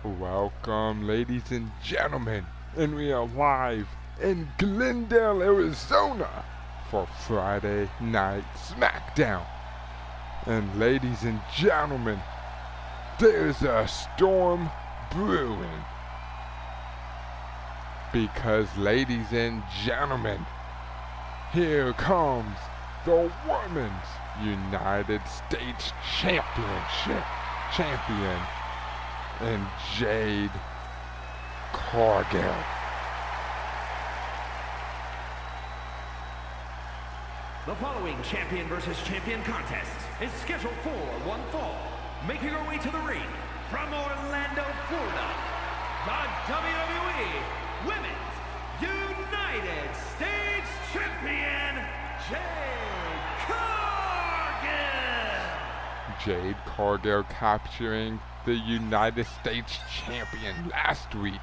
Welcome, ladies and gentlemen, and we are live in Glendale, Arizona for Friday Night Smackdown. And ladies and gentlemen, there's a storm brewing. Because, ladies and gentlemen, here comes the Women's United States Championship champion, and Jade Cargill. The following champion versus champion contest is scheduled for one fall. Making her way to the ring from Orlando, Florida, the WWE Women's United States Champion, Jade Cargill. Jade Cargill capturing the United States champion last week,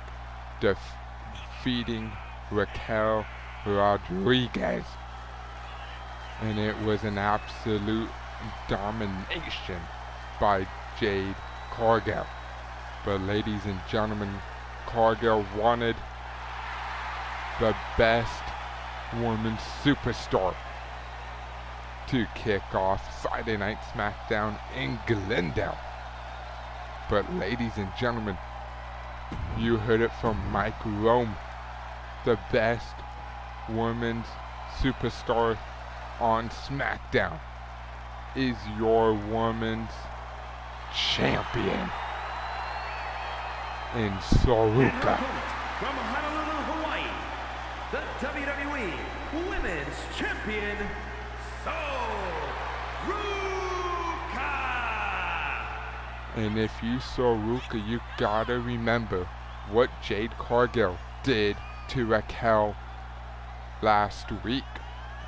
defeating Raquel Rodriguez. And it was an absolute domination by Jade Cargill. But ladies and gentlemen, Cargill wanted the best women's superstar to kick off Friday Night Smackdown in Glendale. But ladies and gentlemen, you heard it from Mike Rome. The best women's superstar on Smackdown is your women's champion in Soruka. From Honolulu, Hawaii, the WWE Women's Champion, Soruka. And if you Soruka, you gotta remember what Jade Cargill did to Raquel last week.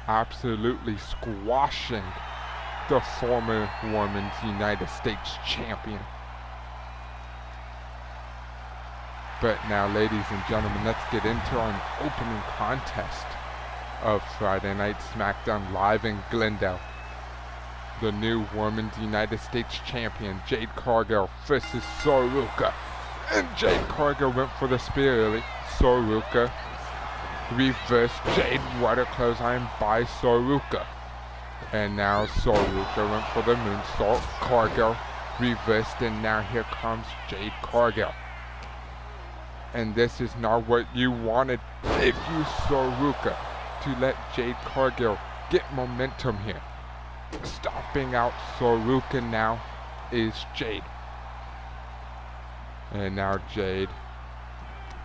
Absolutely squashing the former Women's United States Champion. But now, ladies and gentlemen, let's get into an opening contest of Friday Night Smackdown live in Glendale. The new Women's United States Champion, Jade Cargill, versus Soruka. And Jade Cargill went for the spear early. Soruka reversed Jade, water clothesline by Soruka. And now Soruka went for the moonsault. Cargill reversed, and now here comes Jade Cargill. And this is not what you wanted if you Soruka to let Jade Cargill get momentum here. Stopping out Soruka now is Jade. And now Jade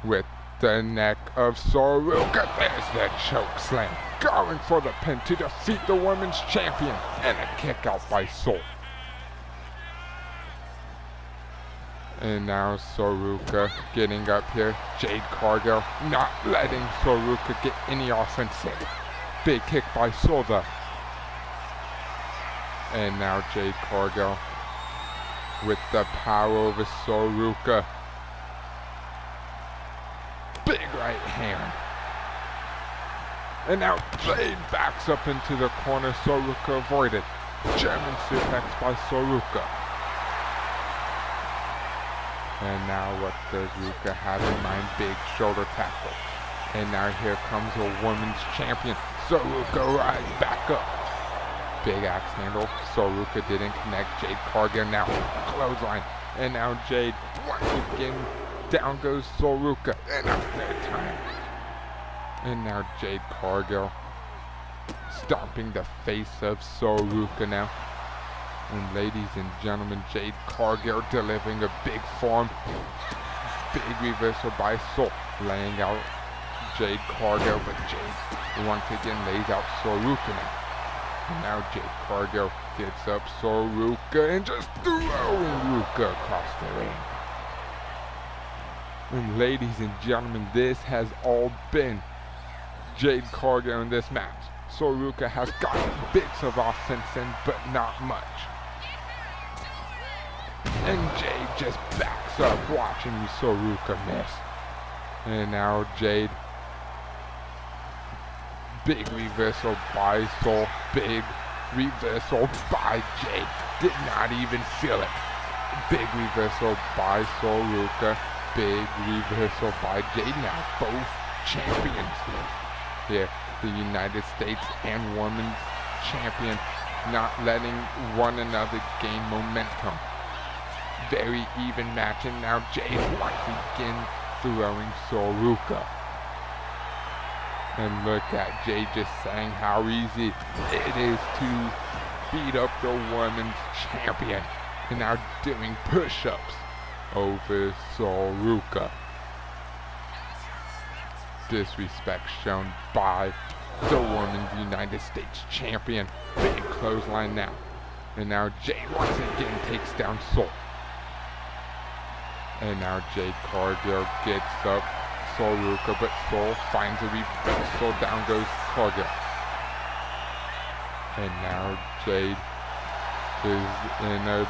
with the neck of Soruka. There's the choke slam. Going for the pin to defeat the women's champion. And a kick out by Sol. And now Soruka getting up here. Jade Cargill not letting Soruka get any offense in. Big kick by Sol though. And now Jade Cargill with the power over Soruka. Big right hand. And now Jade backs up into the corner. Soruka avoided. German suplex by Soruka. And now what does Ruka have in mind? Big shoulder tackle. And now here comes a women's champion. Soruka right back up. Big axe handle. Soruka didn't connect. Jade Cargill now clothesline. And now Jade once again. Down goes Soruka. And out there time. And now Jade Cargill stomping the face of Soruka now. And ladies and gentlemen, Jade Cargill delivering a big form. Big reversal by Sol. Laying out Jade Cargill, but Jade once again lays out Soruka now. And now Jade Cargill gets up Soruka and just throwing Ruka across the ring. And ladies and gentlemen, this has all been Jade Cargill in this match. Soruka has gotten bits of offense in, but not much. And Jade just backs up watching Soruka miss. And now Jade. Big reversal by Sol. Big reversal by Jade. Did not even feel it. Big reversal by Soruka. Big reversal by Jade now. Both champions here. The United States and Women's Champion not letting one another gain momentum. Very even match, and now Jade once again throwing Soruka. And look at Jade just saying how easy it is to beat up the Women's Champion. And now doing push-ups over Soruka. Disrespect shown by the Women's United States Champion. Big clothesline now. And now Jade once again takes down Sol. And now Jade Cargill gets up Soruka, but Sol finds a reversal. Down goes Cargill. And now Jade is in a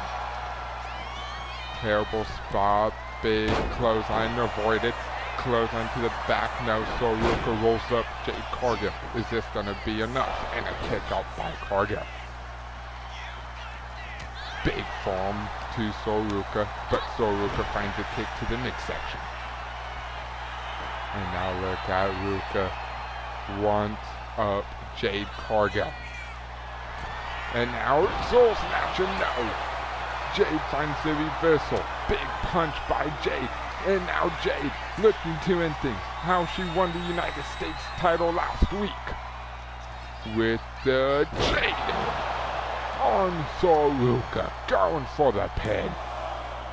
terrible spot. Big clothesline avoided. Clothesline to the back. Now Soruka rolls up Jade Cargill. Is this going to be enough? And a kick out by Cargill. Big form to Soruka, but Soruka finds a kick to the midsection. And now look at Ruka wants up Jade Cargill. And now Soul Snatcher, no! Jade finds the reversal. Big punch by Jade. And now Jade looking to end things. How she won the United States title last week. With the Jade on Soruka. Going for the pin.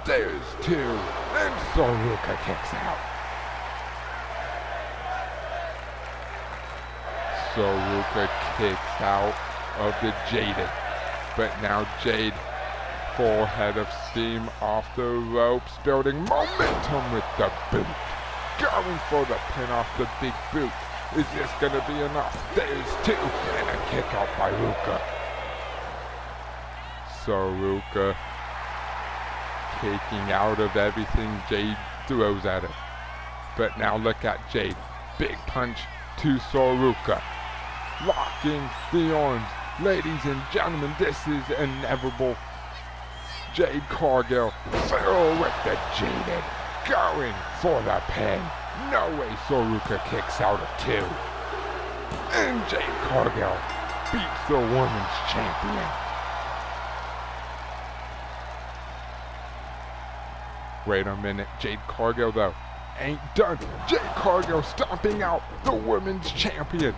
There's two. And Soruka kicks out. Soruka kicks out of the Jaded. But now Jade, full head of steam off the ropes, building momentum with the boot. Going for the pin off the big boot. Is this going to be enough? There's two. And a kick out by Ruka. Soruka taking out of everything Jade throws at her. But now look at Jade. Big punch to Soruka. Locking the arms. Ladies and gentlemen, this is inevitable. Jade Cargill through with the Jaded. Going for the pin. No way Soruka kicks out of two. And Jade Cargill beats the Women's Champion. Wait a minute, Jade Cargill though ain't done. Jade Cargill stomping out the Women's Champion.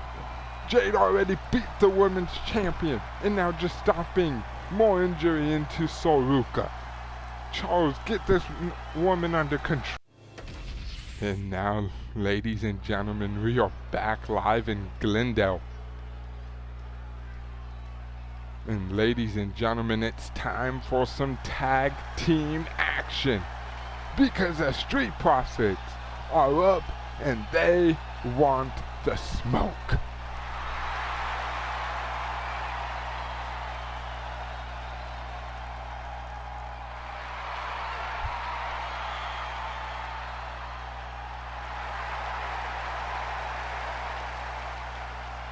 Jade already beat the Women's Champion and now just stomping more injury into Soruka. Charles, get this woman under control. And now, ladies and gentlemen, we are back live in Glendale. And ladies and gentlemen, it's time for some tag team action. Because the Street Profits are up and they want the smoke.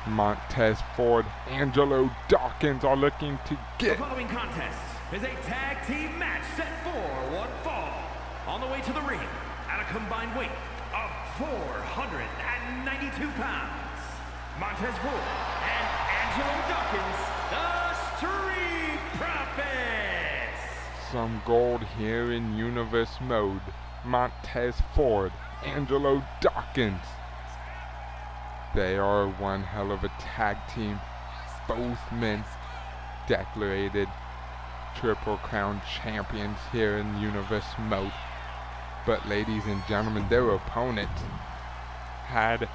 Montez Ford, Angelo Dawkins are looking to get... The following contest is a tag team match set for one fall. On the way to the ring, at a combined weight of 492 pounds, Montez Ford and Angelo Dawkins, the Street Profits. Some gold here in Universe mode. Montez Ford, Angelo Dawkins. They are one hell of a tag team. Both men declared Triple Crown champions here in Universe mode. But ladies and gentlemen, their opponent had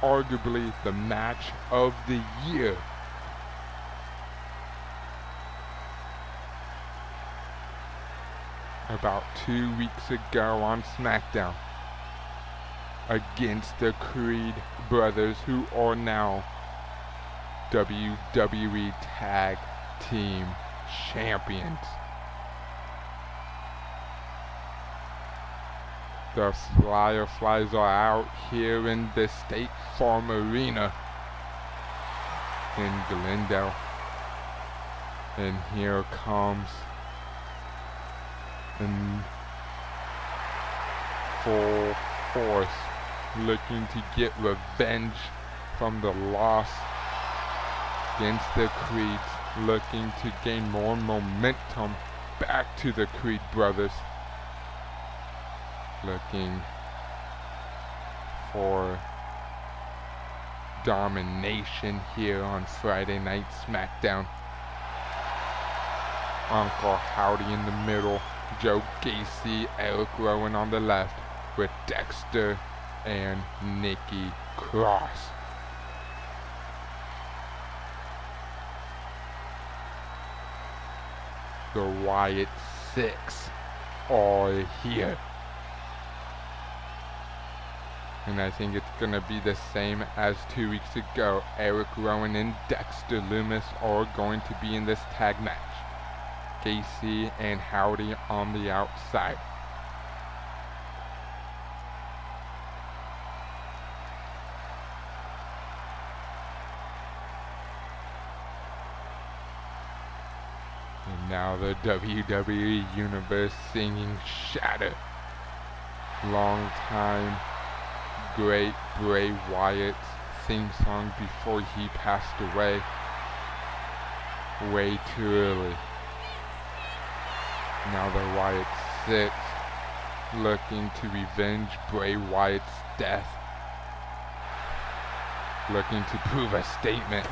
arguably the match of the year. About 2 weeks ago on Smackdown. Against the Creed brothers, who are now WWE Tag Team Champions. The Fireflies are out here in the State Farm Arena in Glendale. And here comes in full force, looking to get revenge from the loss against the Creeds, looking to gain more momentum back to the Creed brothers, looking for domination here on Friday Night Smackdown. Uncle Howdy in the middle, Joe Gacy, Eric Rowan on the left, with Dexter and Nikki Cross. The Wyatt Six are here. And I think it's going to be the same as 2 weeks ago. Eric Rowan and Dexter Lumis are going to be in this tag match. Gacy and Howdy on the outside. And now the WWE Universe singing Shatter. Long time great Bray Wyatt's theme song before he passed away way too early. Now the Wyatt Six looking to revenge Bray Wyatt's death, looking to prove a statement.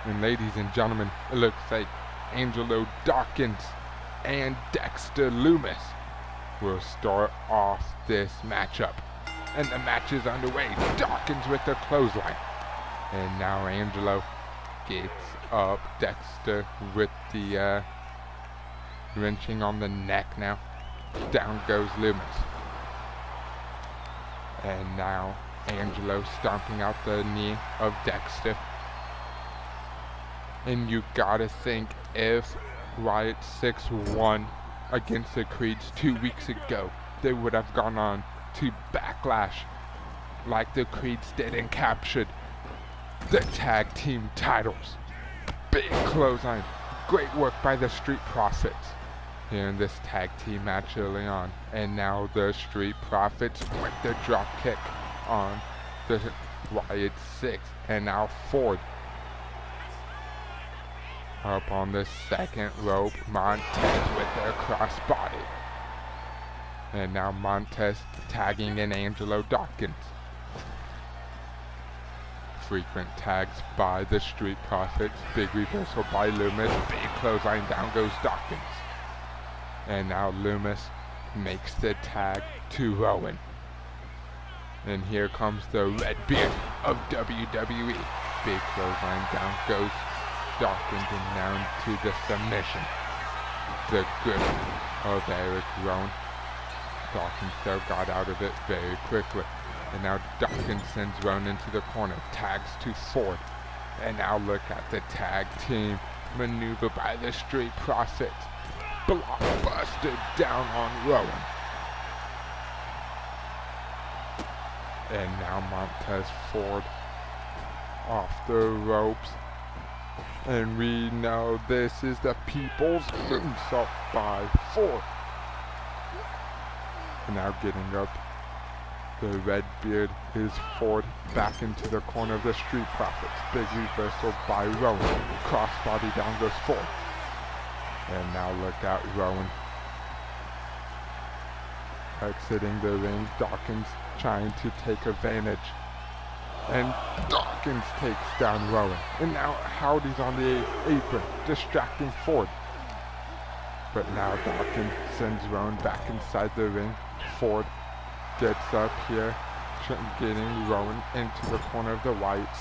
And ladies and gentlemen, it looks like Angelo Dawkins and Dexter Lumis will start off this matchup. And the match is underway. Dawkins with the clothesline. And now Angelo gets up. Dexter with the wrenching on the neck now. Down goes Lumis. And now Angelo stomping out the knee of Dexter. And you gotta think, if Wyatt 6 won against the Creeds 2 weeks ago, they would have gone on to Backlash like the Creeds did and captured the tag team titles. Big clothesline. Great work by the Street Profits here in this tag team match early on. And now the Street Profits with the drop kick on the Wyatt 6. And now Ford up on the second rope. Montez with their crossbody. And now Montez tagging in Angelo Dawkins. Frequent tags by the Street Profits. Big reversal by Lumis. Big clothesline, down goes Dawkins. And now Lumis makes the tag to Rowan. And here comes the Redbeard of WWE. Big clothesline, down goes Dawkins and down to the submission. The grip of Eric Rowan. Dawkins though got out of it very quickly. And now Dawkins sends Rowan into the corner. Tags to Ford. And now look at the tag team maneuver by the Street Profits. Blockbuster down on Rowan. And now Montez Ford off the ropes. And we know this is the People's Moonsault by Ford. And now getting up, the Redbeard is Ford back into the corner of the Street Profits. Big reversal by Rowan. Crossbody, down goes Ford. And now look at Rowan exiting the ring. Dawkins trying to take advantage. And Dawkins takes down Rowan. And now Howdy's on the apron, distracting Ford. But now Dawkins sends Rowan back inside the ring. Ford gets up here, getting Rowan into the corner of the Wyatt's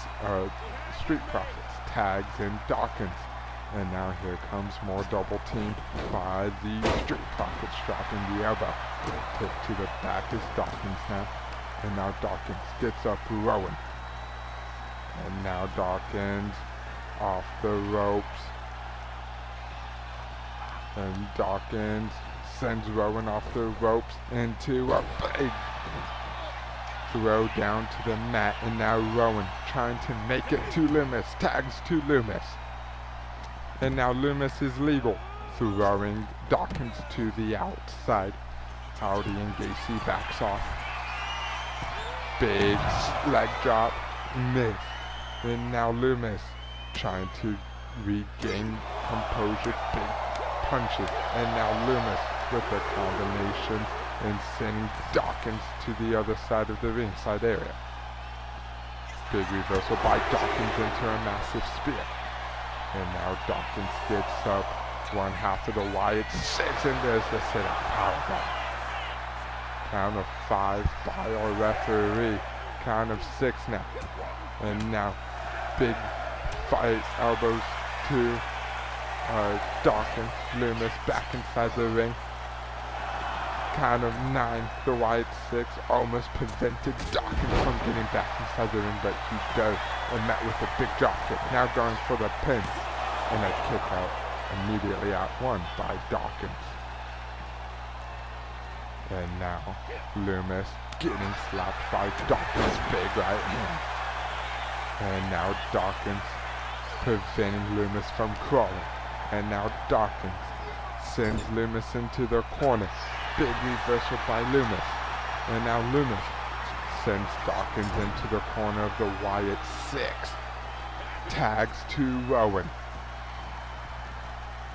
Street Profits. Tags in Dawkins. And now here comes more double team by the Street Profits, dropping the elbow. Kick to the back is Dawkins now. And now Dawkins gets up Rowan. And now Dawkins off the ropes. And Dawkins sends Rowan off the ropes into a big throw down to the mat. And now Rowan trying to make it to Lumis. Tags to Lumis. And now Lumis is legal. throwing Dawkins to the outside. Howdy and Gacy backs off. Big leg drop, miss. And now Loomis trying to regain composure, big punches. And now Loomis with the combination and sending Dawkins to the other side of the ringside area. Big reversal by Dawkins into a massive spear. And now Dawkins gets up one half of the Wyatt 6, and there's the sit-up powerbomb. Count of 5 by our referee. Count of 6 now. And now big fight, elbows to Dawkins. Loomis back inside the ring. Count of 9, the Wyatt 6 almost prevented Dawkins from getting back inside the ring, but he does, and met with a big drop kick. Now going for the pin, and a kick out immediately out one by Dawkins. And now Loomis getting slapped by Dawkins' big right hand. And now Dawkins preventing Loomis from crawling. And now Dawkins sends Loomis into the corner. Big reversal by Loomis. And now Loomis sends Dawkins into the corner of the Wyatt 6. Tags to Rowan.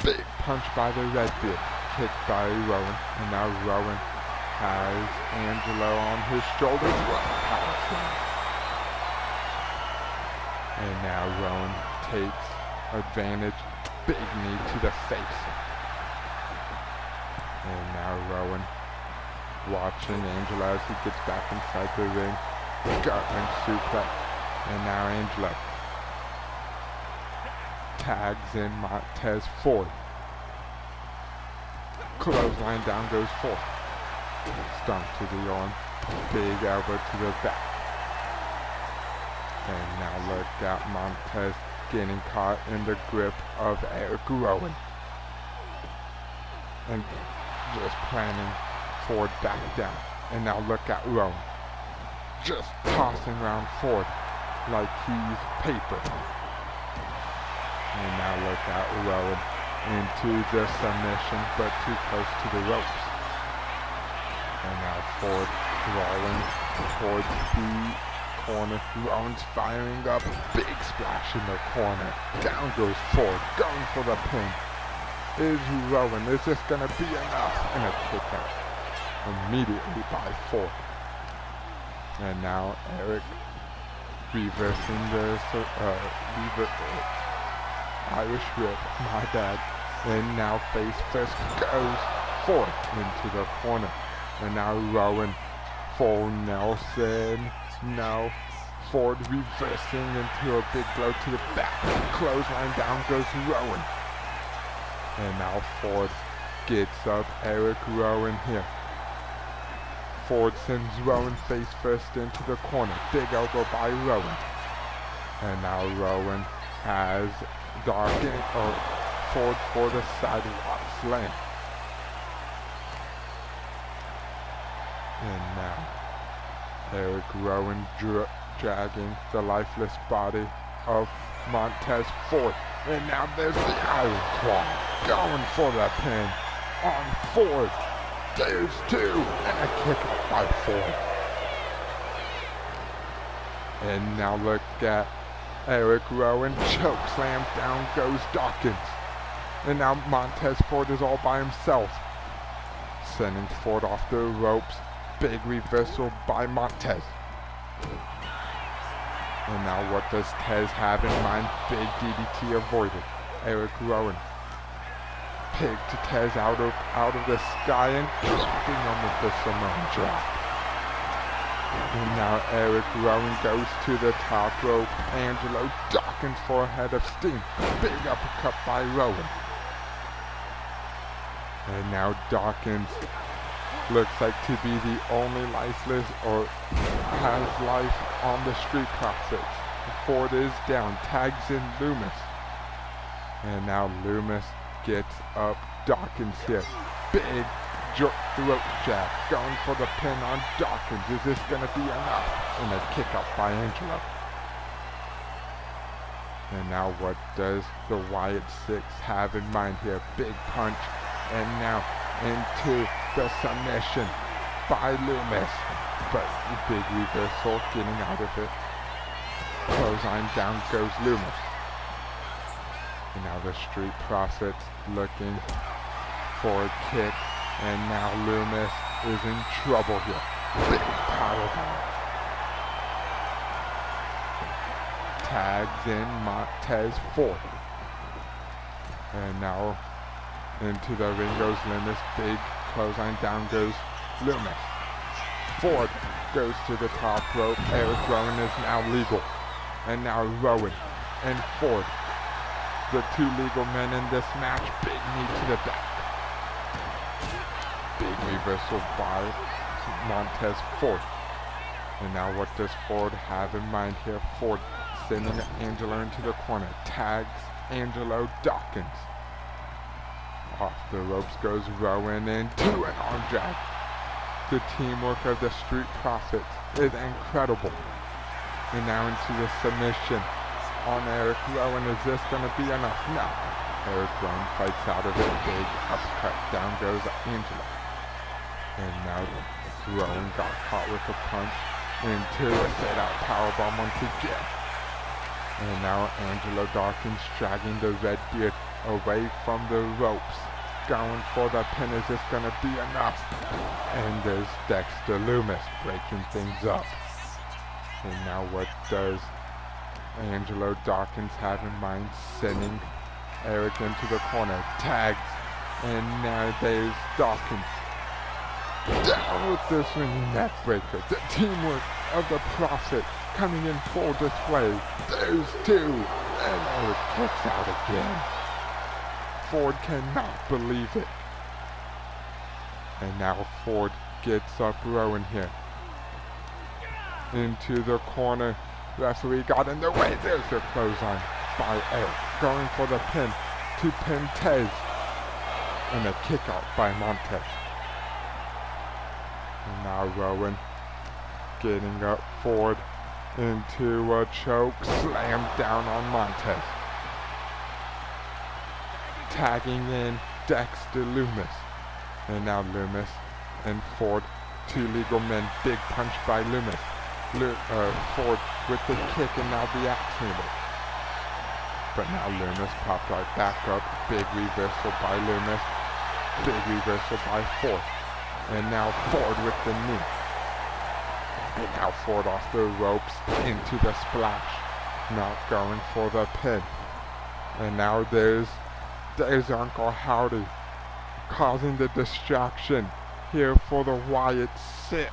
Big punch by the Redbeard. Kick by Rowan. And now Rowan has Angelo on his shoulders. Power slam. And now Rowan takes advantage. Big knee to the face. And now Rowan watching Angelo as he gets back inside the ring. Gut-wrench suplex. And now Angelo tags in Montez Ford. Clothesline down goes Ford. Stomp to the arm. Big elbow to the back. And now look at Montez getting caught in the grip of Eric Rowan. And just planning Ford back down. And now look at Rowan. Just tossing around Ford like he's paper. And now look at Rowan into the submission, but too close to the ropes. And now Ford crawling towards the corner. Rowan's firing up. Big splash in the corner. Down goes Ford, going for the pin. Is Rowan, is this going to be enough? And a kick out immediately by Ford. And now Eric reversing the Irish whip, my bad. And now face first goes Ford into the corner. And now Rowan, full Nelson, no. Ford reversing into a big blow to the back. Clothesline down goes Rowan. And now Ford gets up Eric Rowan here. Ford sends Rowan face first into the corner. Big elbow by Rowan. And now Rowan has Dawkins Ford for the sidewalk slam. And now Eric Rowan dragging the lifeless body of Montez Ford. And now there's the Iron Claw. Going for the pin on Ford. There's 2. And a kick out by Ford. And now look at Eric Rowan. Choke slam. Down goes Dawkins. And now Montez Ford is all by himself. Sending Ford off the ropes. Big reversal by Montez. And now what does Tez have in mind? Big DDT avoided. Eric Rowan. Pig to Tez out of the sky and dropping him with the Samoan drop. And now Eric Rowan goes to the top rope. Angelo Dawkins for a head of steam. Big uppercut by Rowan. And now Dawkins looks like to be the only lifeless or has life on the Street Profits. Ford is down, tags in Loomis. And now Loomis gets up Dawkins here. Big throat jab, going for the pin on Dawkins. Is this going to be enough? And a kick out by Angelo. And now what does the Wyatt Six have in mind here? Big punch. And now into the submission by Loomis. But big reversal, getting out of it. Clothesline, down goes Loomis. And now the Street Profits looking for a kick. And now Loomis is in trouble here. Big powerbomb. Tags in Montez Ford. And now into the ring goes Loomis. Big clothesline, down goes Loomis. Ford goes to the top rope. Eric Rowan is now legal. And now Rowan and Ford, the two legal men in this match. Big knee to the back. Big reversal by Montez Ford. And now what does Ford have in mind here? Ford sending Angelo into the corner. Tags Angelo Dawkins. Off the ropes goes Rowan into an arm drag. The teamwork of the Street Profits is incredible. And now into the submission on Eric Rowan. Is this going to be enough? No. Eric Rowan fights out of it. Big uppercut. Down goes Angelo. And now Rowan got caught with a punch into a set-out powerbomb once again. And now Angelo Dawkins dragging the red beard away from the ropes. Going for the pin. Is this going to be enough? And there's Dexter Loomis breaking things up. And now what does Angelo Dawkins have in mind? Sending Eric into the corner. Tags. And now there's Dawkins. Down with this swinging neck breaker. The teamwork of the Prophet coming in full display. There's two. And Eric kicks out again. Ford cannot believe it. And now Ford gets up Rowan here. Into the corner. Referee got in the way. There's the clothesline by Eric. Going for the pin to pin Tez. And a kick out by Montez. And now Rowan getting up Ford into a choke. Slam down on Montez. Tagging in Dexter Loomis. And now Loomis and Ford, two legal men. Big punch by Loomis. Ford with the kick and now the axe handle. But now Loomis popped right back up. Big reversal by Loomis. Big reversal by Ford. And now Ford with the knee. And now Ford off the ropes into the splash. Not going for the pin. And now there's Uncle Howdy causing the distraction here for the Wyatt Six.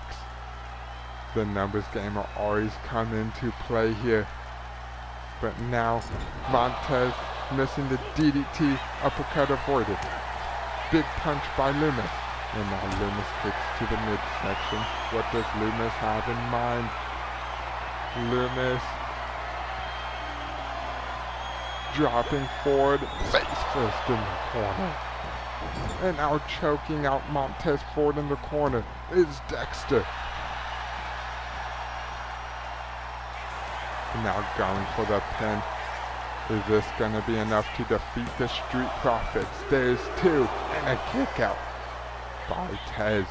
The numbers game will always come into play here. But now Montez missing the DDT, uppercut avoided. Big punch by Loomis. And now Loomis kicks to the midsection. What does Loomis have in mind? Loomis dropping forward, face first in the corner. And now choking out Montez Ford in the corner is Dexter. And now going for the pin. Is this going to be enough to defeat the Street Profits? There's two and a kick out by Tez.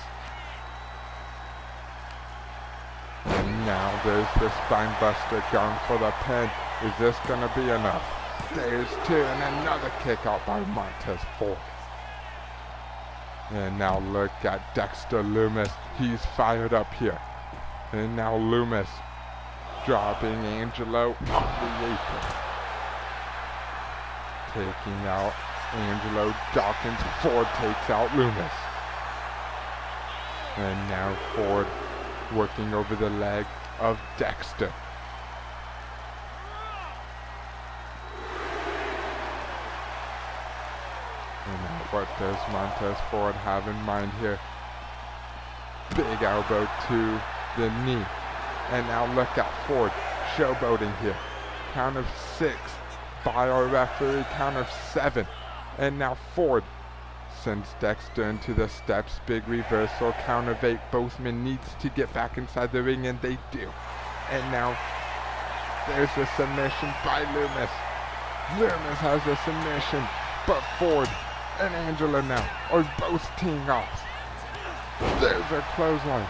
And now there's the spine buster going for the pin. Is this going to be enough? There's two and another kick out by Montez Ford. And now look at Dexter Loomis. He's fired up here. And now Loomis dropping Angelo on the apron. Taking out Angelo Dawkins. Ford takes out Loomis. And now Ford working over the leg of Dexter. And now what does Montez Ford have in mind here? Big elbow to the knee. And now look out, Ford showboating here. Count of 6 by our referee, count of 7. And now Ford sends Dexter into the steps. Big reversal, count of 8. Both men needs to get back inside the ring, and they do. And now there's a submission by Loomis. Loomis has a submission, but Ford and Angela now are both teeing off. There's a clothesline.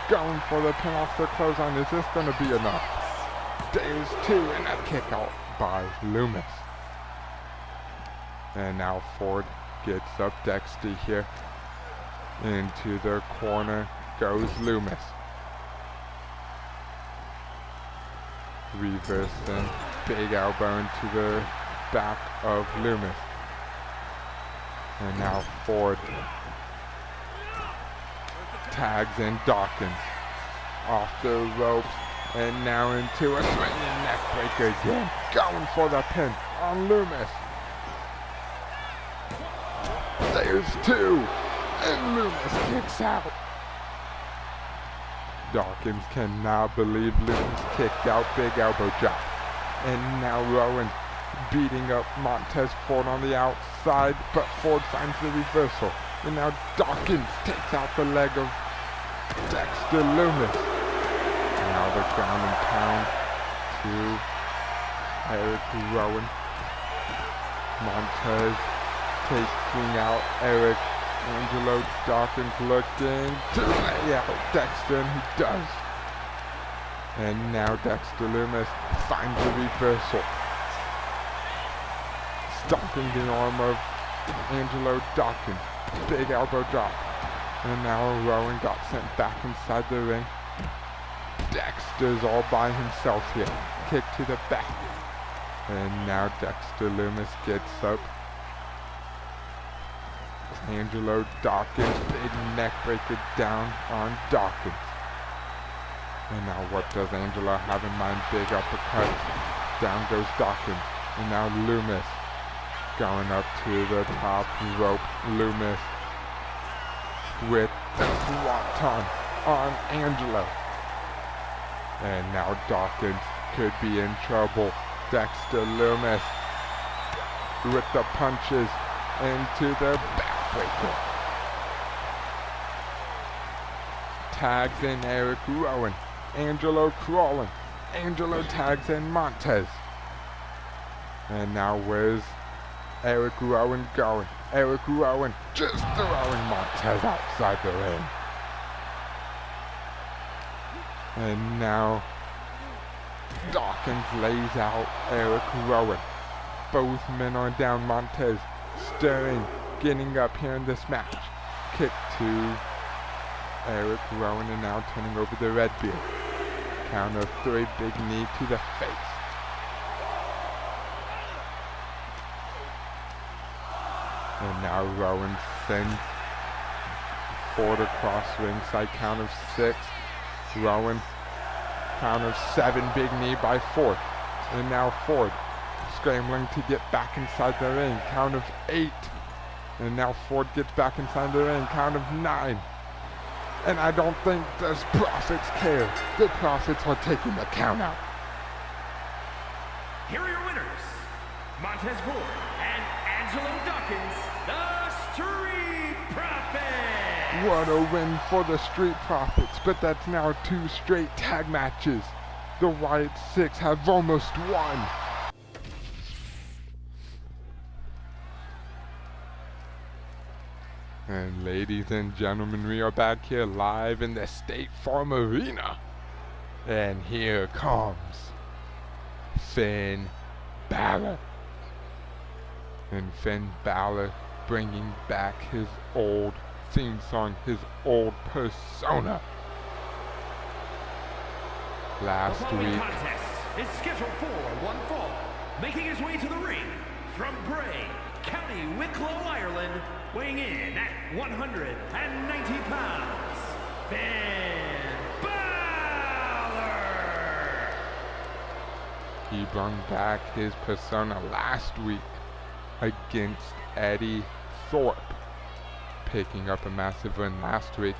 Going for the pin off the clothesline. Is this going to be enough? There's two, and a kick out by Loomis. And now Ford gets up Dexter here. Into the corner goes Loomis. Reversing big elbow into the back of Loomis. And now Ford tags in Dawkins off the ropes, and now into a swinging neck breaker again, going for the pin on Loomis. There's two, and Loomis kicks out. Dawkins cannot believe Loomis kicked out, big elbow drop. And now Rowan beating up Montez Ford on the outside, but Ford finds the reversal. And now Dawkins takes out the leg of Dexter Loomis. Now the ground and pound to Eric Rowan. Montez taking out Eric. Angelo Dawkins looking to lay out Dexter, and he does. And now Dexter Loomis finds the reversal. Stomping the arm of Angelo Dawkins. Big elbow drop. And now Rowan got sent back inside the ring. Dexter's all by himself here. Kick to the back. And now Dexter Loomis gets up. Angelo Dawkins, big neck breaker down on Dawkins. And now what does Angelo have in mind? Big uppercut. Down goes Dawkins. And now Loomis going up to the top rope. Loomis with the swanton on Angelo. And now Dawkins could be in trouble. Dexter Loomis with the punches into the backbreaker. Tags in Eric Rowan. Angelo crawling. Angelo tags in Montez. And now where's Eric Rowan going? Eric Rowan just throwing Montez outside the ring. And now Dawkins lays out Eric Rowan. Both men are down. Montez stirring, getting up here in this match. Kick to Eric Rowan, and now turning over the Redbeard. Count of three, big knee to the face. And now Rowan sends Ford across ringside. Count of 6. Rowan. Count of 7, big knee by Ford. And now Ford scrambling to get back inside the ring. Count of 8. And now Ford gets back inside the ring. Count of 9. And I don't think the Profits care. The Profits are taking the count out. Here are your winners, Montez Ford and Angelo Dawkins, the Street Profits. What a win for the Street Profits, but that's now 2 straight tag matches. The Wyatt 6 have almost won. And ladies and gentlemen, we are back here live in the State Farm Arena. And here comes Finn Balor. And Finn Balor bringing back his old theme song, his old persona. Last the following week, contest is scheduled for one fall. Making his way to the ring from Bray, County Wicklow, Ireland, weighing in at 190 pounds, Finn Balor! he brought back his persona last week against Eddie Thorpe, picking up a massive win last week.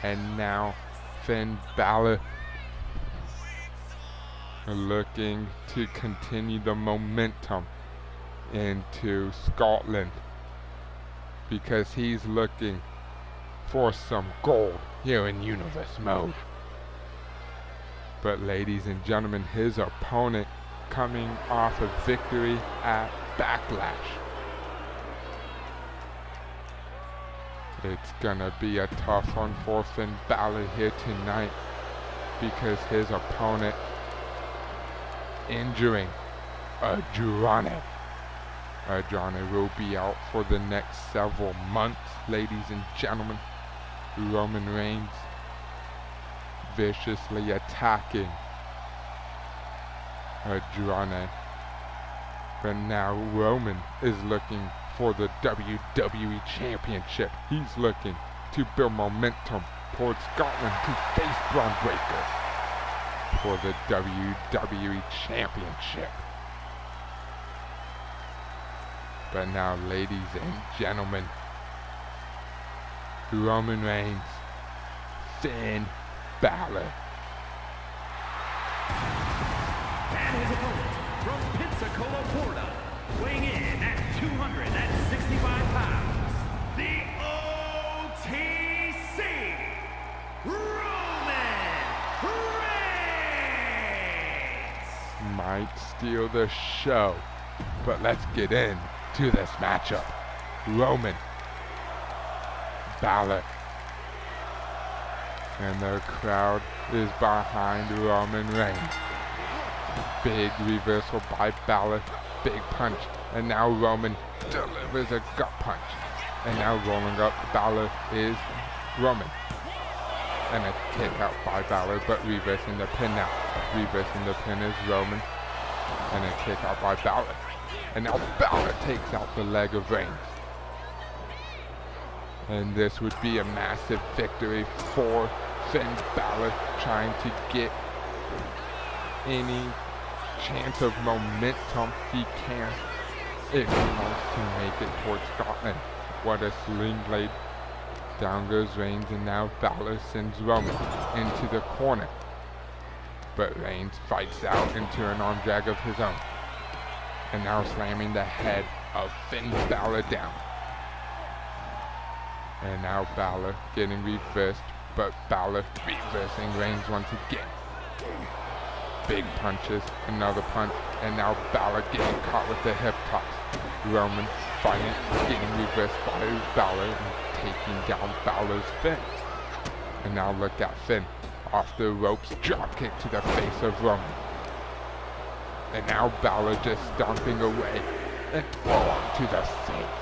And now Finn Balor looking to continue the momentum into Scotland, because he's looking for some gold here in Universe Mode. But ladies and gentlemen, his opponent coming off a victory at Backlash. It's gonna be a tough one for Finn Balor here tonight because his opponent injuring Andrade. Andrade will be out for the next several months, ladies and gentlemen. Roman Reigns viciously attacking Andrade. But now Roman is looking for the WWE Championship. He's looking to build momentum towards Scotland to face Braun Breaker for the WWE Championship. But now, ladies and gentlemen, Roman Reigns, Finn Balor. And his opponent from Pensacola, Florida, weighing in at 265 pounds, the OTC, Roman Reigns. Might steal the show, but let's get into this matchup. Roman Balor. And the crowd is behind Roman Reigns. Big reversal by Balor. Big punch. And now Roman delivers a gut punch. And now rolling up Balor is Roman. And a kick out by Balor, but reversing the pin now. Reversing the pin is Roman. And a kick out by Balor. And now Balor takes out the leg of Reigns. And this would be a massive victory for Finn Balor, trying to get any chance of momentum he can if he wants to make it towards Scotland. What a sling blade. Down goes Reigns, and now Balor sends Roman into the corner. But Reigns fights out into an arm drag of his own. And now slamming the head of Finn Balor down. And now Balor getting reversed, but Balor reversing Reigns once again. Big punches, another punch, and now Balor getting caught with the hip toss. Roman fighting, getting reversed by Balor and taking down Balor's Finn. And now look at Finn, off the ropes, drop kick to the face of Roman. And now Balor just stomping away and forearm to the face.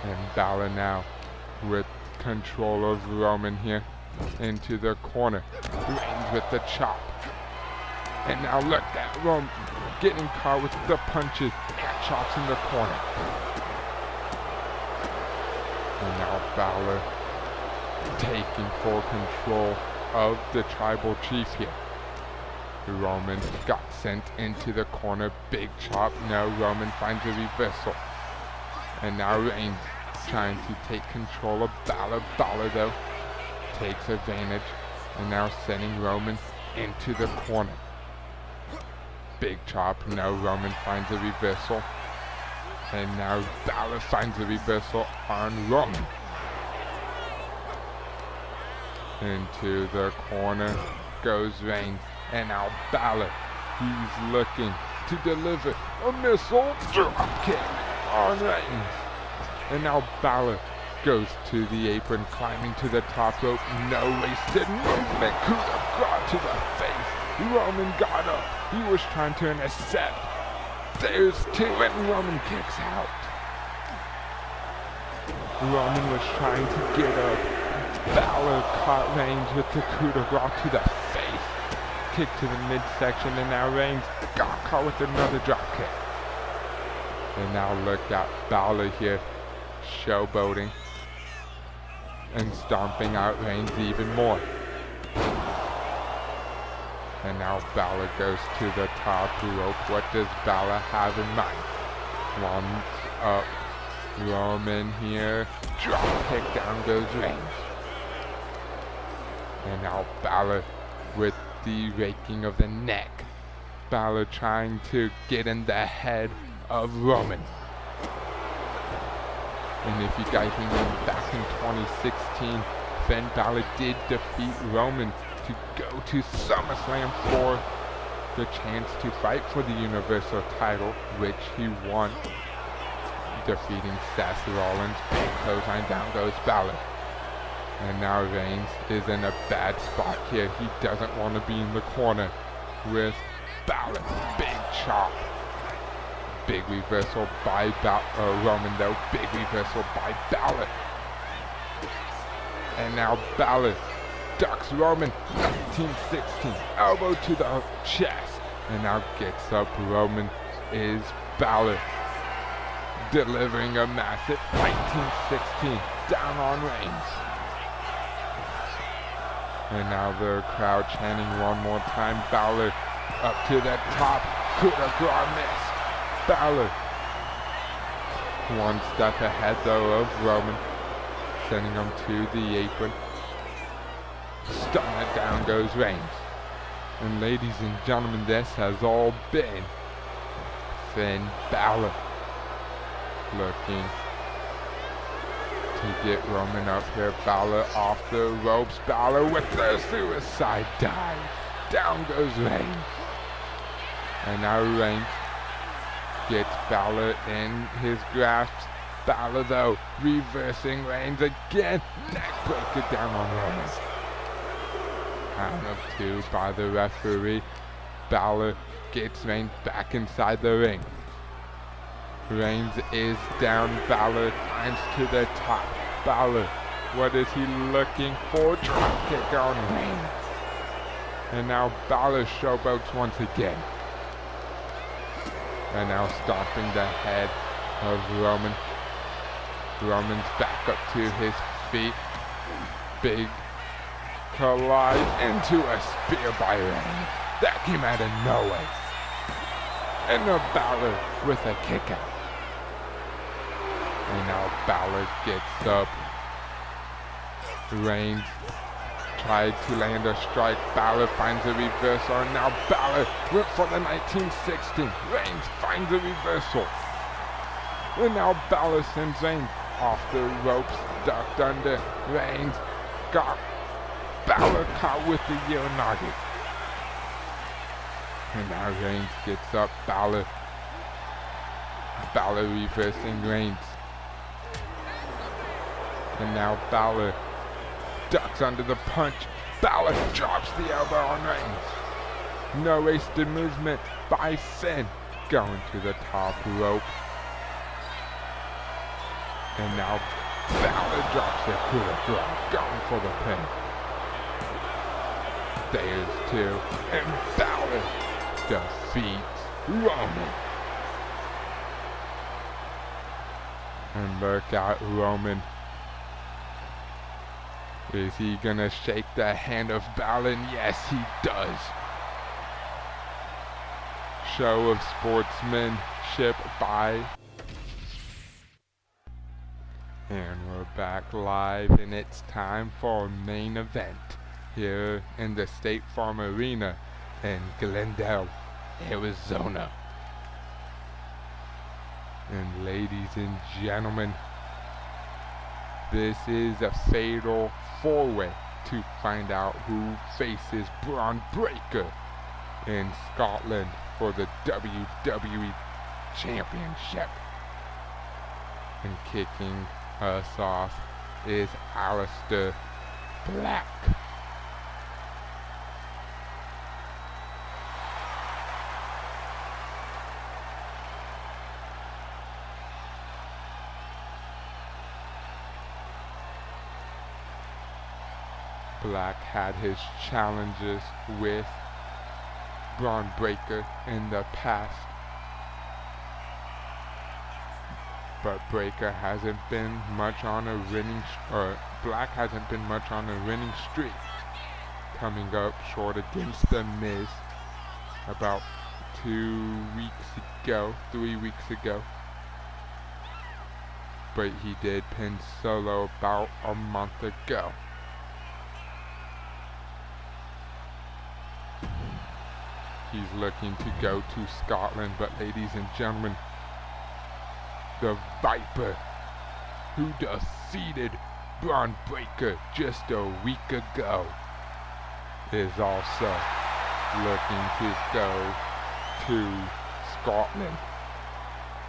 And Balor now with control of Roman here into the corner. Reigns with the chop. And now look at Roman getting caught with the punches and chops in the corner. And now Balor taking full control of the tribal chief here. Roman got sent into the corner. Big chop. Now Roman finds a reversal. And now Reigns trying to take control of Balor. Balor though takes advantage and now sending Roman into the corner. Big chop. Now Roman finds a reversal. And now Balor finds a reversal on Roman. Into the corner goes Reigns. And now Balor, he's looking to deliver a missile drop kick on Reigns. And now Balor goes to the apron, climbing to the top rope. No wasted movement. Coup de grace to the face. Roman got up. He was trying to intercept. There's two, and Roman kicks out. Roman was trying to get up. Balor caught Reigns with the coup de grace to the face. Kick to the midsection, and now Reigns got caught with another drop kick. And now look at Balor here, showboating and stomping out Reigns even more. And now Balor goes to the top rope. What does Balor have in mind? One up, Roman here, drop kick, down goes Reigns. And now Balor with the raking of the neck. Balor trying to get in the head of Roman. And if you guys remember back in 2016, Finn Balor did defeat Roman to go to SummerSlam for the chance to fight for the Universal title, which he won, defeating Seth Rollins. Big clothesline, down goes Balor. And now Reigns is in a bad spot here. He doesn't want to be in the corner with Balor. Big chop. Big reversal by Roman though. Big reversal by Balor. And now Balor ducks Roman. 1916. Elbow to the chest. And now gets up. Roman is Balor. Delivering a massive 1916 down on Reigns. And now the crowd chanting one more time. Balor up to the top. Coup de grace miss. Balor one step ahead though of Roman, sending him to the apron. Stunner, down goes Reigns. And ladies and gentlemen, this has all been Finn Balor looking to get Roman up here. Balor off the ropes. Balor with the suicide dive. Down goes Reigns. And now Reigns gets Balor in his grasp. Balor though, reversing Reigns again. Neckbreaker down on Roman. Count of 2 by the referee. Balor gets Reigns back inside the ring. Reigns is down. Balor climbs to the top. Balor, what is he looking for? Drop kick on Reigns. And now Balor showboats once again. And now stomping the head of Roman. Roman's back up to his feet. Big collide into a spear by Reigns. That came out of nowhere. And now Balor with a kick out. And now Balor gets up. Reigns tried to land a strike. Balor finds a reversal. And now Balor went for the 1916. Reigns finds a reversal. And now Balor sends Reigns off the ropes. Ducked under. Reigns got Balor caught with the Uranage. And now Reigns gets up. Balor reversing Reigns. And now Balor ducks under the punch. Balor drops the elbow on Reigns. No wasted movement by Finn. Going to the top rope. And now Balor drops the coup de grace. Going for the pin. There's 2. And Balor defeats Roman. And look at Roman. Is he gonna shake the hand of Balor? Yes, he does. Show of sportsmanship by. And we're back live, and it's time for a main event here in the State Farm Arena in Glendale, Arizona. And ladies and gentlemen, this is a fatal 4-way to find out who faces Braun Breaker in Scotland for the WWE Championship. And kicking us off is Aleister Black. Black had his challenges with Braun Breaker in the past, but Breaker hasn't been much on a winning, Black hasn't been much on a winning streak. Coming up short against The Miz about 3 weeks ago. But he did pin Solo about a month ago. He's looking to go to Scotland, but ladies and gentlemen, the Viper, who defeated Braun Breaker just a week ago, is also looking to go to Scotland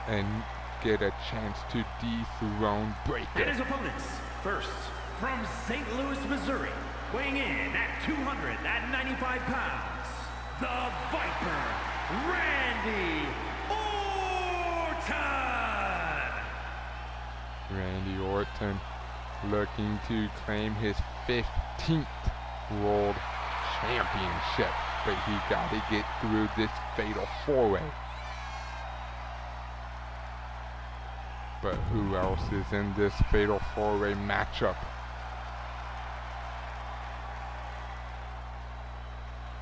and get a chance to dethrone Breaker. And his opponents, first, from St. Louis, Missouri, weighing in at 295 pounds, the Viper, Randy Orton! Randy Orton looking to claim his 15th World Championship, but he got to get through this fatal four-way. But who else is in this fatal four-way matchup?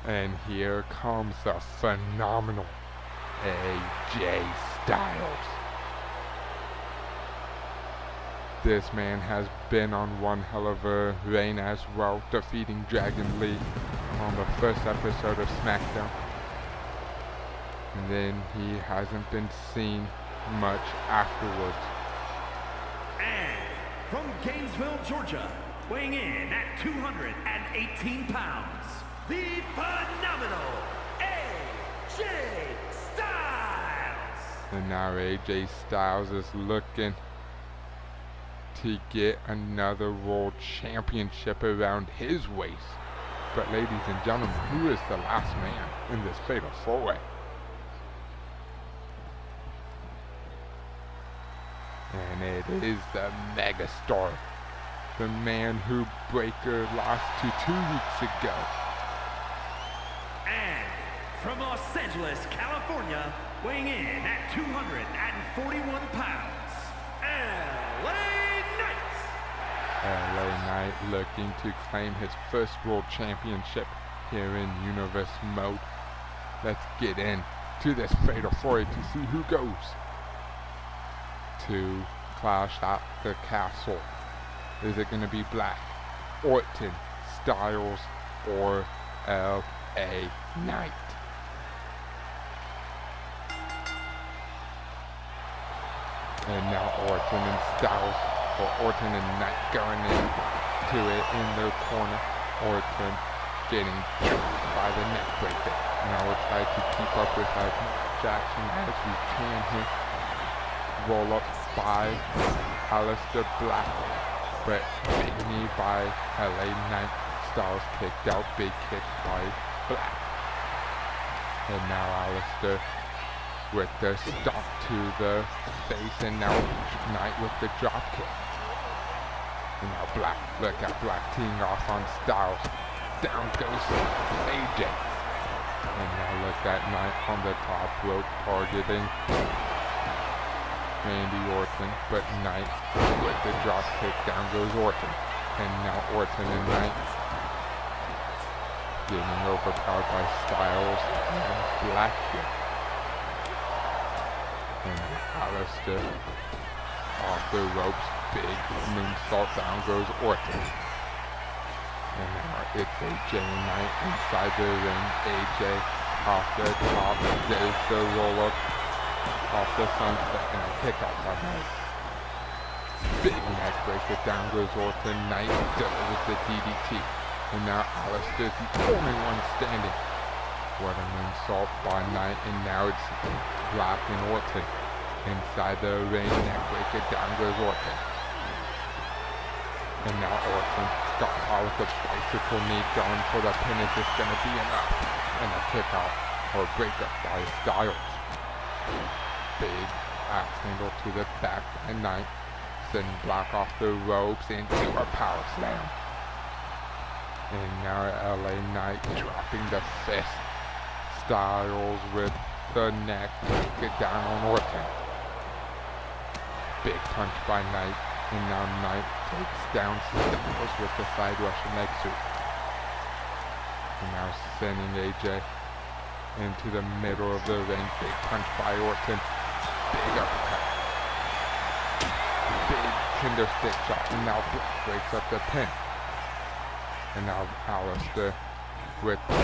And here comes the phenomenal AJ Styles. This man has been on one hell of a reign as well, defeating Dragon Lee on the first episode of Smackdown. And then he hasn't been seen much afterwards. And from Gainesville, Georgia, weighing in at 218 pounds, the phenomenal AJ Styles! And now AJ Styles is looking to get another world championship around his waist. But ladies and gentlemen, who is the last man in this fatal four-way? And it is the megastar, the man who Breaker lost to 2 weeks ago. And from Los Angeles, California, weighing in at 241 pounds, LA Knight! LA Knight looking to claim his first world championship here in Universe mode. Let's get into this fatal four-way to see who goes to Clash at the Castle. Is it going to be Black, Orton, Styles, or LA Knight? And now Orton and Styles, or Orton and Knight going into it in their corner. Orton getting jumped by the neck breaker. Now we'll try to keep up with as much action as we can here. Roll up by Aleister Black, but big knee by LA Knight. Styles kicked out, big kick by Black. And now Aleister with the stomp to the face, and now Knight with the drop kick. And now Black, look at Black teeing off on Styles. Down goes AJ. And now look at Knight on the top rope targeting Randy Orton, but Knight with the drop kick, down goes Orton. And now Orton and Knight getting overpowered by Styles and Black here. And Aleister off the ropes, big moonsault, down goes Orton. And now it's AJ and Knight inside the ring. AJ off the top, there's the roll up off the sunset, and a kick out by Knight. Big neck breaker, down goes Orton. Knight delivers the DDT. And now Aleister's the only one standing. What a moonsault by Knight, and now it's Black and Orton. Inside the ring, neck breaker, down goes Orton. And now Orton got caught with the bicycle knee, going for the pin. Is this going to be enough? And a kick out or breakup by Styles. Big axe handle to the back by Knight, sending Black off the ropes into a power slam. And now LA Knight dropping the fist. Styles with the neck, get down on Orton. Big punch by Knight, and now Knight takes down Styles with the side Russian leg sweep. And now sending AJ into the middle of the ring. Big punch by Orton. Big uppercut. Big tinder stick shot, and now Black breaks up the pin. And now Aleister with the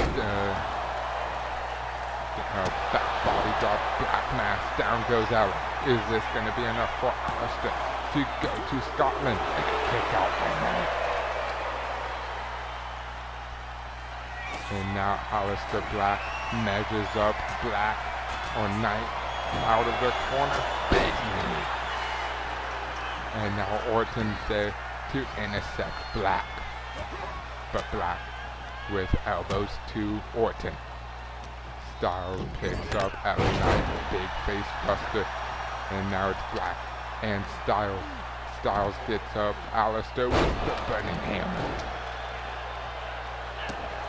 back body drop, Black mass, down goes Alex. Is this going to be enough for Aleister to go to Scotland? And a kick out by Knight. And now Aleister Black measures up Black or Knight out of the corner. Big knee. And now Orton's there to intercept Black. But Black with elbows to Orton. Styles picks up LA Knight, big face buster. And now it's Black and Styles. Styles gets up Aleister with the burning hammer.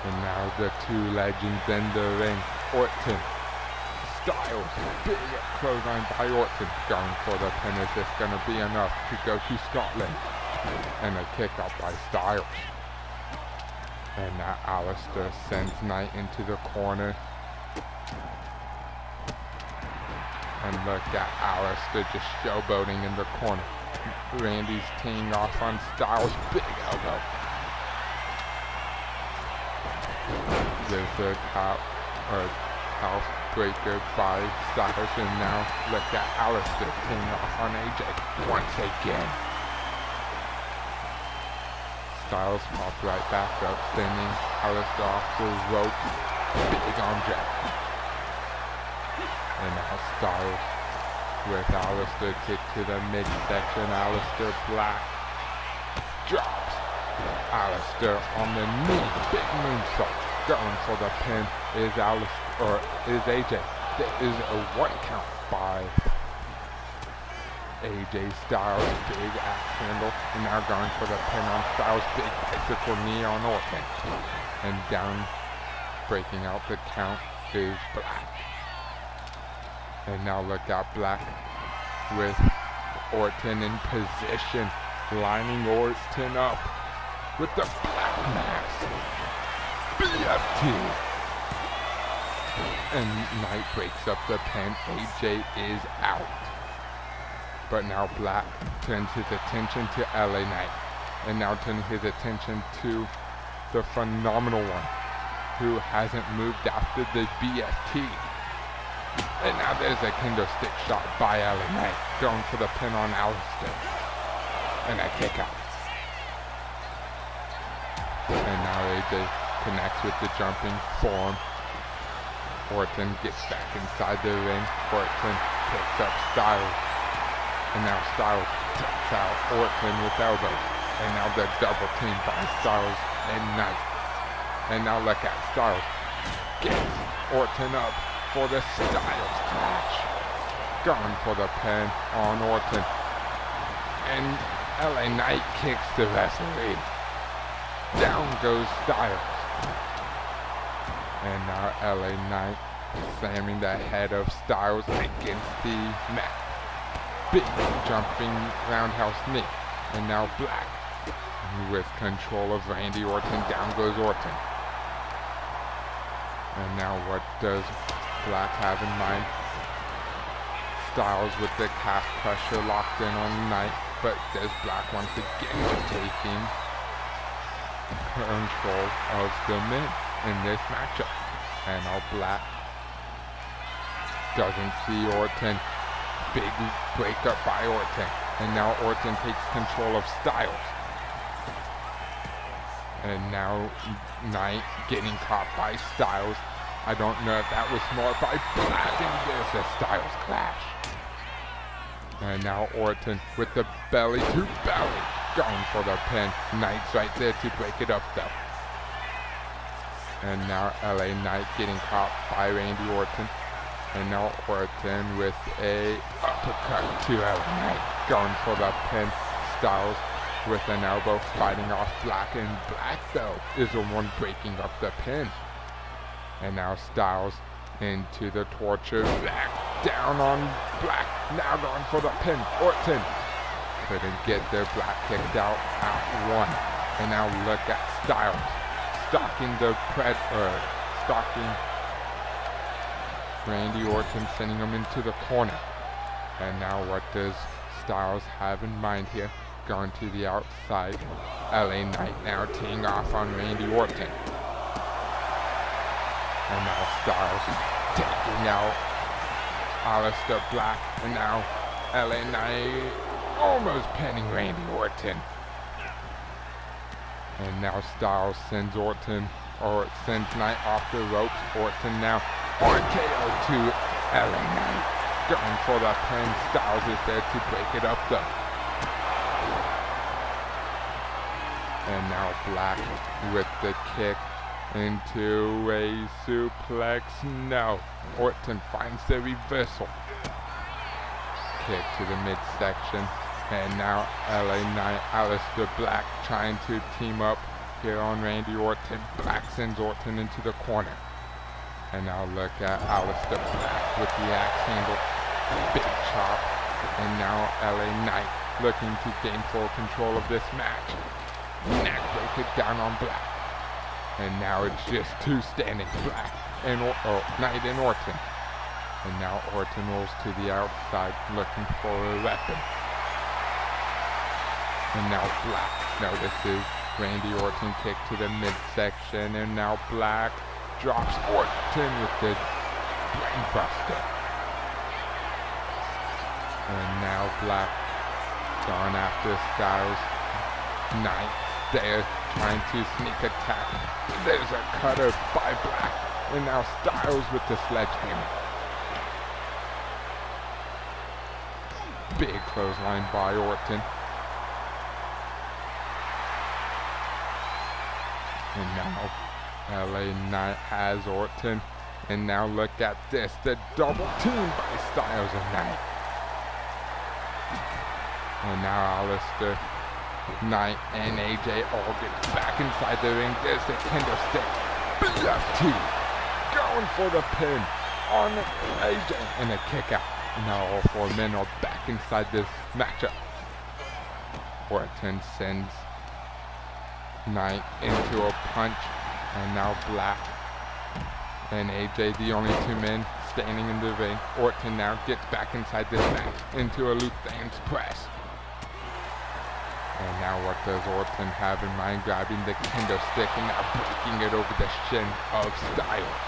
And now the two legends in the ring. Orton, Styles, big clothesline by Orton. Going for the pin. Is this going to be enough to go to Scotland? And a kick out by Styles. And now Aleister sends Knight into the corner. And look at Aleister just showboating in the corner. Randy's teeing off on Styles, big elbow. There's a house breaker by Styles, and now look at Aleister teeing off on AJ once again. Styles popped right back up, sending Aleister off the ropes, big arm drag. And now Styles with Aleister kick to the midsection. Aleister Black drops Aleister on the knee. Big moonsault. Going for the pin is AJ. There is a 1 count by AJ Styles. Big axe handle. And now going for the pin on Styles. Big bicycle knee on Orton. And down, breaking out the count is Black. And now look out, Black with Orton in position, lining Orton up with the Black Mass. BFT. And Knight breaks up the pin. AJ is out. But now Black turns his attention to LA Knight. And now turning his attention to the Phenomenal One, who hasn't moved after the BFT. And now there's a kendo stick shot by LA Knight, going for the pin on Aleister. And a kick out. And now AJ connects with the jumping forearm. Orton gets back inside the ring. Orton picks up Styles. And now Styles takes out Orton with elbows. And now the double team by Styles and Knight. And now look at Styles. Gets Orton up for the Styles Clash. Going for the pin on Orton. And LA Knight kicks the referee. Down goes Styles. And now LA Knight slamming the head of Styles against the mat. Big jumping roundhouse knee. And now Black with control of Randy Orton. Down goes Orton. And now what does Black have in mind? Styles with the calf pressure locked in on Knight, but there's Black once again taking control of the men in this matchup. And now Black doesn't see Orton. Big breakup by Orton. And now Orton takes control of Styles. And now Knight getting caught by Styles. I don't know if that was smart by Black, and there's a Styles Clash. And now Orton with the belly to belly, going for the pin. Knight's right there to break it up though. And now LA Knight getting caught by Randy Orton. And now Orton with a uppercut to LA Knight, going for the pin. Styles with an elbow fighting off Black, and Black though is the one breaking up the pin. And now Styles into the torture. Back down on Black. Now going for the pin. Orton couldn't get their Black kicked out at 1. And now look at Styles stalking Randy Orton, sending him into the corner. And now what does Styles have in mind here? Going to the outside. LA Knight now teeing off on Randy Orton. And now Styles taking out Aleister Black. And now LA Knight almost pinning Randy Orton. And now Styles sends Orton Or sends Knight off the ropes. Orton now RKO to LA Knight. Going for the pin. Styles is there to break it up though. And now Black with the kick into a suplex. No. Orton finds the reversal. Kick to the midsection. And now LA Knight, Aleister Black trying to team up here on Randy Orton. Black sends Orton into the corner. And now look at Aleister Black with the axe handle. Big chop. And now LA Knight looking to gain full control of this match. Neck break it down on Black. And now it's just two standing, Black and Knight and Orton. And now Orton rolls to the outside looking for a weapon. And now Black notices Randy Orton kick to the midsection, and now Black drops Orton with the brainbuster. And now Black gone after Styles. Knight there trying to sneak attack. There's a cutter by Black, and now Styles with the sledgehammer. Big clothesline by Orton. And now LA Knight has Orton. And now look at this, the double team by Styles and Knight. And now Aleister Knight and AJ all get back inside the ring. There's the kendo stick. BFT going for the pin on AJ and a kick out. Now all four men are back inside this matchup. Orton sends Knight into a punch, and now Black and AJ, the only two men standing in the ring. Orton now gets back inside this match into a Luthan's press. And now what does Orton have in mind? Grabbing the kendo stick and now breaking it over the shin of Styles.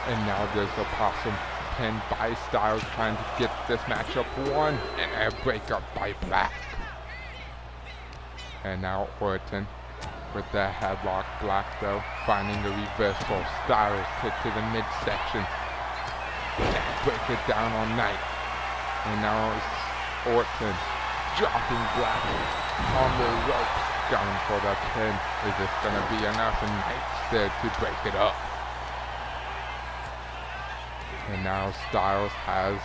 And now there's a possum pin by Styles trying to get this matchup won, and a breakup by Black. And now Orton with the headlock. Black though finding the reversal. Styles kick to the midsection. Break it down on Knight. And now it's Orton dropping Black on the ropes. Going for the pin. Is this going to be enough? And Knight's there to break it up. And now Styles has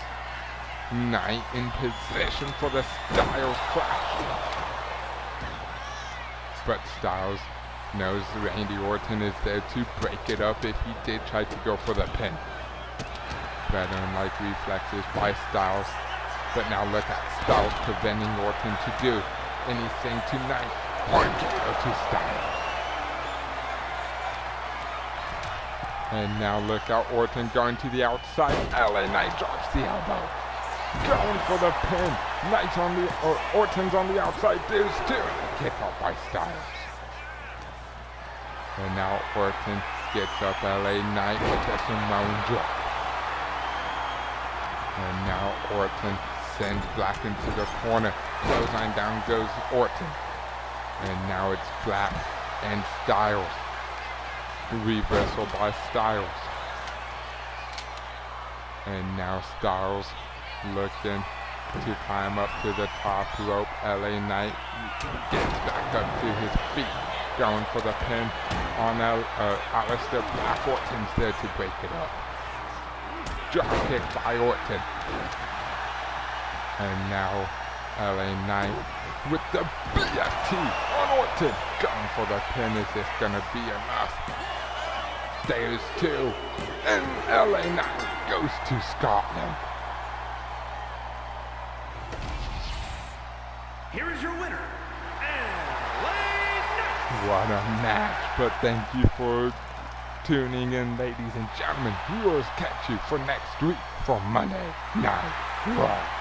Knight in position for the Styles Clash. But Styles knows Randy Orton is there to break it up if he did try to go for the pin. Veteran-like reflexes by Styles. But now look at Styles preventing Orton to do anything tonight. RKO to Styles. And now look out, Orton going to the outside. LA Knight drops the elbow. Going for the pin. Knight's on the, Orton's on the outside. There's two. Kick out by Styles. And now Orton gets up LA Knight with a Samoan drop. And now Orton sends Black into the corner. Clothesline down goes Orton. And now it's Black and Styles. Reversal by Styles. And now Styles looking to climb up to the top rope. LA Knight gets back up to his feet. Going for the pin on Aleister Black. Orton's there to break it up. Drop kick by Orton. And now LA Knight with the BFT on Orton. Going for the pin. Is this going to be enough? There's two. And LA Knight goes to Scotland. Here is your winner, LA Knight. What a match. But thank you for tuning in, ladies and gentlemen. We will catch you for next week for Monday Night Raw.